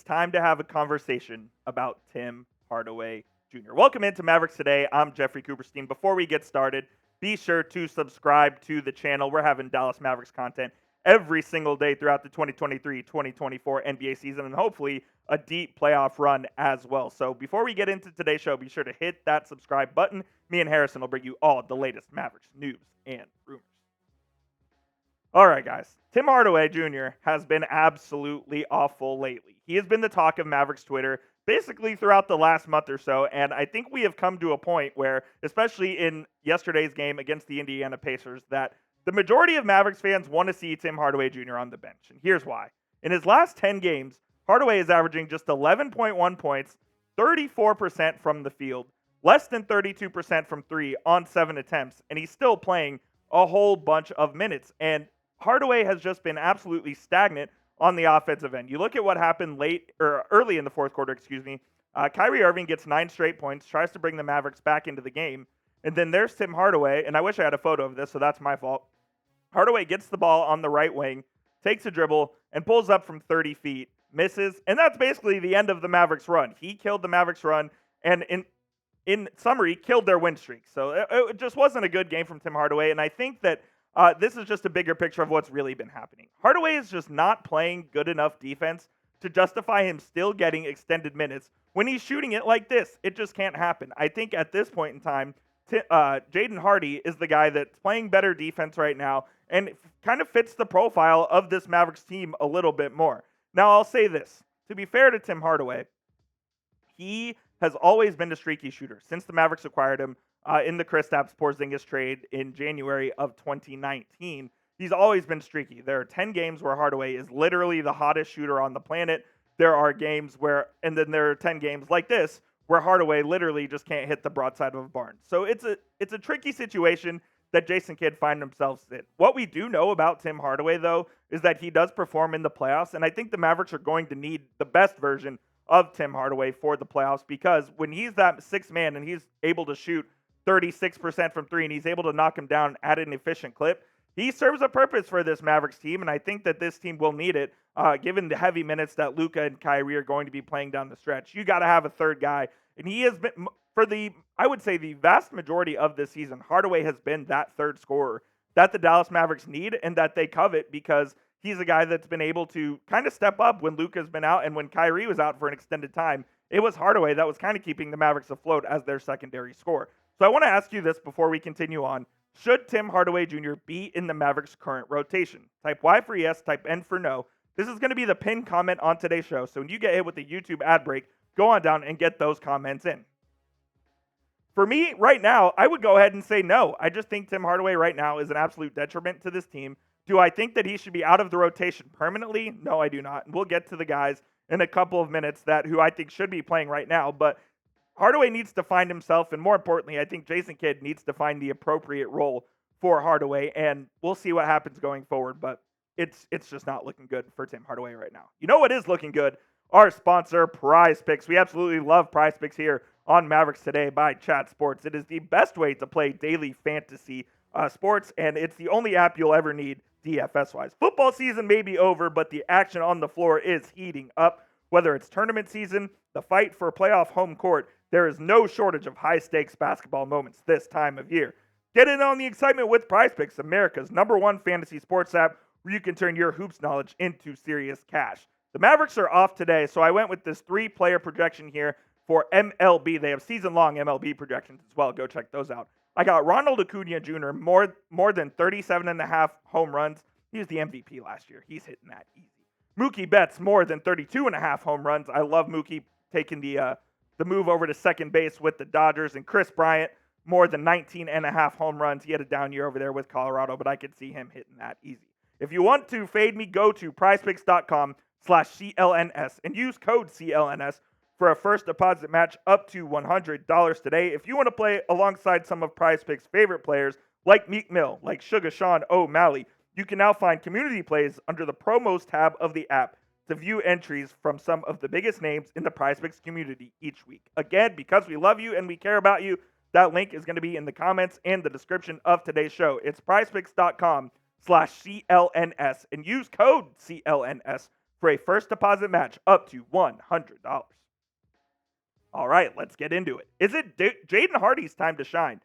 it's time to have a conversation about Tim Hardaway Jr. Welcome into Mavericks Today. I'm Jeffrey Cooperstein. Before we get started, be sure to subscribe to the channel. We're having Dallas Mavericks content every single day throughout the 2023-2024 NBA season and hopefully a deep playoff run as well. So before we get into today's show, be sure to hit that subscribe button. Me and Harrison will bring you all the latest Mavericks news and rumors. All right, guys. Tim Hardaway Jr. has been absolutely awful lately. He has been the talk of Mavericks Twitter basically throughout the last month or so, and I think we have come to a point where, especially in yesterday's game against the Indiana Pacers, that the majority of Mavericks fans want to see Tim Hardaway Jr. on the bench, and here's why. In his last 10 games, Hardaway is averaging just 11.1 points, 34% from the field, less than 32% from three on 7 attempts, and he's still playing a whole bunch of minutes. And Hardaway has just been absolutely stagnant on the offensive end. You look at what happened early in the fourth quarter, Kyrie Irving gets 9 straight points, tries to bring the Mavericks back into the game, and then there's Tim Hardaway, and I wish I had a photo of this, so that's my fault. Hardaway gets the ball on the right wing, takes a dribble, and pulls up from 30 feet, misses, and that's basically the end of the Mavericks run. He killed the Mavericks run, and in summary, killed their win streak. So it just wasn't a good game from Tim Hardaway, and I think that this is just a bigger picture of what's really been happening. Hardaway is just not playing good enough defense to justify him still getting extended minutes when he's shooting it like this. It just can't happen. I think at this point in time, Jaden Hardy is the guy that's playing better defense right now and kind of fits the profile of this Mavericks team a little bit more. Now, I'll say this. To be fair to Tim Hardaway, he has always been a streaky shooter since the Mavericks acquired him. In the Kristaps Porzingis trade in January of 2019. He's always been streaky. There are 10 games where Hardaway is literally the hottest shooter on the planet. There are games and then there are 10 games like this where Hardaway literally just can't hit the broadside of a barn. So it's a tricky situation that Jason Kidd find themselves in. What we do know about Tim Hardaway, though, is that he does perform in the playoffs, and I think the Mavericks are going to need the best version of Tim Hardaway for the playoffs, because when he's that sixth man and he's able to shoot 36% from three, and he's able to knock him down at an efficient clip, he serves a purpose for this Mavericks team, and I think that this team will need it, given the heavy minutes that Luka and Kyrie are going to be playing down the stretch. You got to have a third guy, and he has been, I would say the vast majority of this season, Hardaway has been that third scorer that the Dallas Mavericks need and that they covet, because he's a guy that's been able to kind of step up when Luka's been out, and when Kyrie was out for an extended time, it was Hardaway that was kind of keeping the Mavericks afloat as their secondary scorer. So I want to ask you this before we continue on. Should Tim Hardaway Jr. be in the Mavericks' current rotation? Type Y for yes, type N for no. This is going to be the pinned comment on today's show, so when you get hit with the YouTube ad break, go on down and get those comments in. For me, right now, I would go ahead and say no. I just think Tim Hardaway right now is an absolute detriment to this team. Do I think that he should be out of the rotation permanently? No, I do not. And we'll get to the guys in a couple of minutes who I think should be playing right now, but Hardaway needs to find himself, and more importantly, I think Jason Kidd needs to find the appropriate role for Hardaway, and we'll see what happens going forward, but it's just not looking good for Tim Hardaway right now. You know what is looking good? Our sponsor, Prize Picks. We absolutely love Prize Picks here on Mavericks Today by Chat Sports. It is the best way to play daily fantasy sports, and it's the only app you'll ever need DFS-wise. Football season may be over, but the action on the floor is heating up. Whether it's tournament season, the fight for playoff home court, there is no shortage of high-stakes basketball moments this time of year. Get in on the excitement with Prize Picks, America's #1 fantasy sports app, where you can turn your hoops knowledge into serious cash. The Mavericks are off today, so I went with this 3-player projection here for MLB. They have season-long MLB projections as well. Go check those out. I got Ronald Acuna Jr., more than 37.5 home runs. He was the MVP last year. He's hitting that easy. Mookie Betts, more than 32.5 home runs. I love Mookie taking the move over to second base with the Dodgers. And Chris Bryant, more than 19.5 home runs. He had a down year over there with Colorado, but I could see him hitting that easy. If you want to fade me, go to prizepicks.com/CLNS and use code CLNS for a first deposit match up to $100 today. If you want to play alongside some of Prize Picks' favorite players like Meek Mill, like Sugar Sean O'Malley, you can now find community plays under the promos tab of the app to view entries from some of the biggest names in the Prize Picks community each week. Again, because we love you and we care about you, that link is going to be in the comments and the description of today's show. It's prizepicks.com/CLNS and use code CLNS for a first deposit match up to $100. All right, let's get into it. Is it Jaden Hardy's time to shine?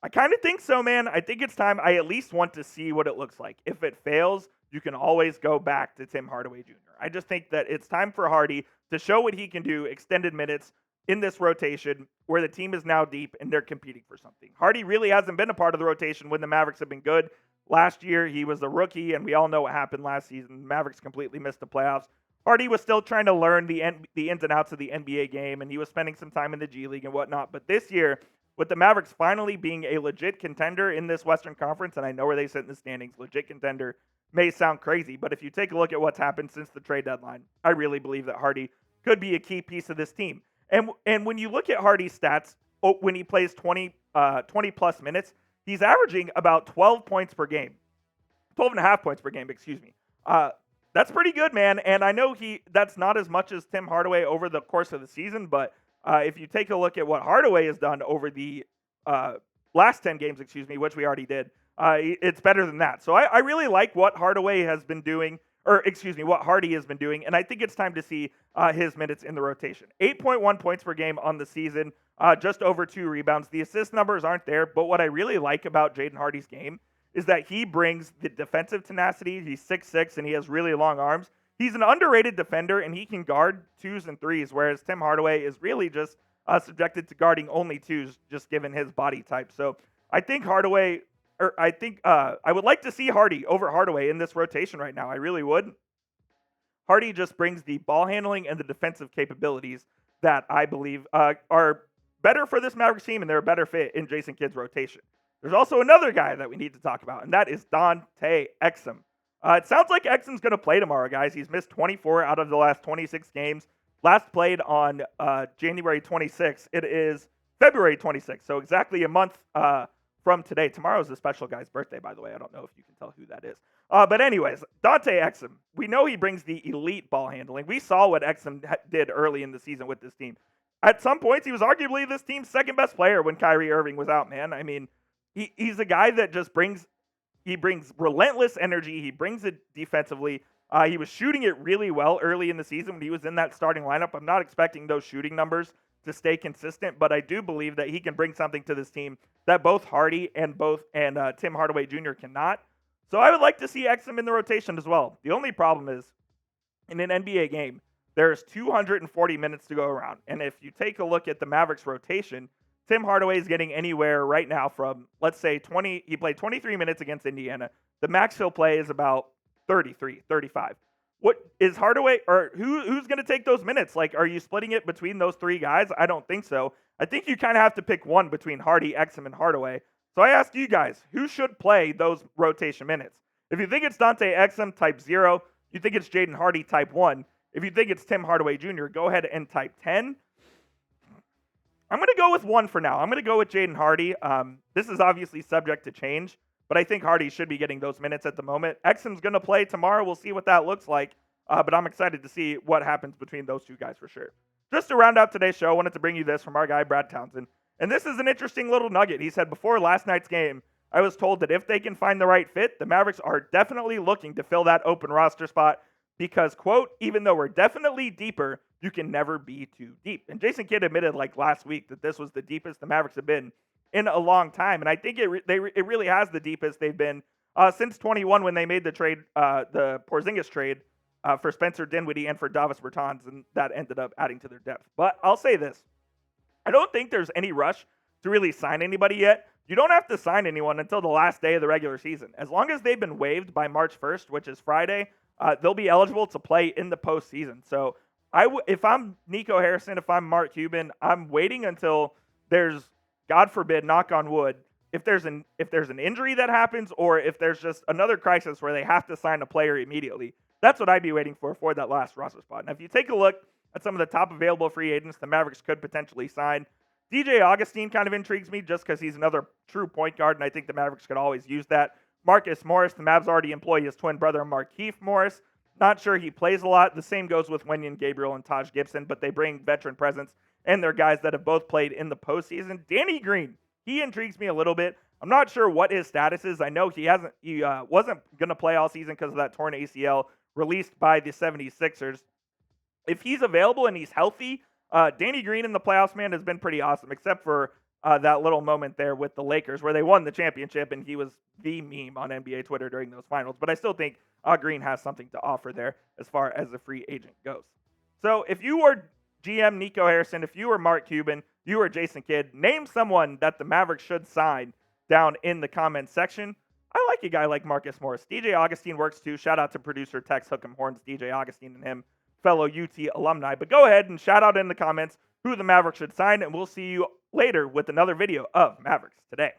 I kind of think so, man. I think it's time. I at least want to see what it looks like. If it fails, you can always go back to Tim Hardaway Jr. I just think that it's time for Hardy to show what he can do, extended minutes in this rotation where the team is now deep and they're competing for something. Hardy really hasn't been a part of the rotation when the Mavericks have been good. Last year, he was a rookie, and we all know what happened last season. The Mavericks completely missed the playoffs. Hardy was still trying to learn the ins and outs of the NBA game, and he was spending some time in the G League and whatnot. But this year, with the Mavericks finally being a legit contender in this Western Conference, and I know where they sit in the standings, legit contender may sound crazy, but if you take a look at what's happened since the trade deadline, I really believe that Hardy could be a key piece of this team. And when you look at Hardy's stats, when he plays 20 plus minutes, he's averaging about 12 points per game. 12 and a half points per game, excuse me. That's pretty good, man. And I know that's not as much as Tim Hardaway over the course of the season, but if you take a look at what Hardaway has done over the last 10 games, which we already did, it's better than that. So I really like what Hardaway has been doing, what Hardy has been doing, and I think it's time to see his minutes in the rotation. 8.1 points per game on the season, just over 2 rebounds. The assist numbers aren't there, but what I really like about Jaden Hardy's game is that he brings the defensive tenacity. He's 6'6", and he has really long arms. He's an underrated defender, and he can guard 2s and 3s, whereas Tim Hardaway is really just subjected to guarding only 2s, just given his body type. So I think I would like to see Hardy over Hardaway in this rotation right now. I really would. Hardy just brings the ball handling and the defensive capabilities that I believe are better for this Mavericks team, and they're a better fit in Jason Kidd's rotation. There's also another guy that we need to talk about, and that is Dante Exum. It sounds like Exum's going to play tomorrow, guys. He's missed 24 out of the last 26 games. Last played on January 26th. It is February 26th, so exactly a month from today. Tomorrow's the special guy's birthday, by the way. I don't know if you can tell who that is. But anyways, Dante Exum, we know he brings the elite ball handling. We saw what Exum did early in the season with this team. At some points, he was arguably this team's second best player when Kyrie Irving was out, man. I mean, he's a guy that just brings relentless energy. He brings it defensively. He was shooting it really well early in the season when he was in that starting lineup. I'm not expecting those shooting numbers to stay consistent, but I do believe that he can bring something to this team that both Hardy and Tim Hardaway Jr. cannot. So I would like to see Exum in the rotation as well. The only problem is, in an NBA game, there's 240 minutes to go around. And if you take a look at the Mavericks rotation, Tim Hardaway is getting anywhere right now from, let's say, he played 23 minutes against Indiana. The max he'll play is about 33, 35. What is Hardaway, or who's going to take those minutes? Like, are you splitting it between those 3 guys? I don't think so. I think you kind of have to pick one between Hardy, Exum, and Hardaway. So I ask you guys, who should play those rotation minutes? If you think it's Dante Exum, type 0. You think it's Jaden Hardy, type 1. If you think it's Tim Hardaway Jr., go ahead and type 10. I'm going to go with 1 for now. I'm going to go with Jaden Hardy. This is obviously subject to change, but I think Hardy should be getting those minutes at the moment. Exum's going to play tomorrow. We'll see what that looks like, but I'm excited to see what happens between those 2 guys for sure. Just to round out today's show, I wanted to bring you this from our guy, Brad Townsend. And this is an interesting little nugget. He said, before last night's game, I was told that if they can find the right fit, the Mavericks are definitely looking to fill that open roster spot because, quote, even though we're definitely deeper, you can never be too deep. And Jason Kidd admitted last week that this was the deepest the Mavericks have been in a long time. And I think it really has the deepest they've been since 21 when they made the trade, the Porzingis trade for Spencer Dinwiddie and for Davis Bertans, and that ended up adding to their depth. But I'll say this. I don't think there's any rush to really sign anybody yet. You don't have to sign anyone until the last day of the regular season. As long as they've been waived by March 1st, which is Friday, they'll be eligible to play in the postseason. So if I'm Nico Harrison, if I'm Mark Cuban, I'm waiting until there's, God forbid, knock on wood, if there's an injury that happens or if there's just another crisis where they have to sign a player immediately. That's what I'd be waiting for that last roster spot. Now, if you take a look at some of the top available free agents the Mavericks could potentially sign, DJ Augustine kind of intrigues me just because he's another true point guard, and I think the Mavericks could always use that. Marcus Morris, the Mavs already employ his twin brother, Markieff Morris. Not sure he plays a lot. The same goes with Wenyen Gabriel and Taj Gibson, but they bring veteran presence, and they're guys that have both played in the postseason. Danny Green, he intrigues me a little bit. I'm not sure what his status is. I know he wasn't going to play all season because of that torn ACL. released by the 76ers. If he's available and he's healthy, Danny Green in the playoffs, man, has been pretty awesome, except for that little moment there with the Lakers where they won the championship and he was the meme on NBA Twitter during those finals. But I still think Green has something to offer there as far as the free agent goes. So if you were GM Nico Harrison, if you were Mark Cuban, you were Jason Kidd, name someone that the Mavericks should sign down in the comments section. I like a guy like Marcus Morris. DJ Augustine works too. Shout out to producer Tex Hook'em Horns, DJ Augustine and him, fellow UT alumni. But go ahead and shout out in the comments who the Mavericks should sign, and we'll see you later with another video of Mavericks Today.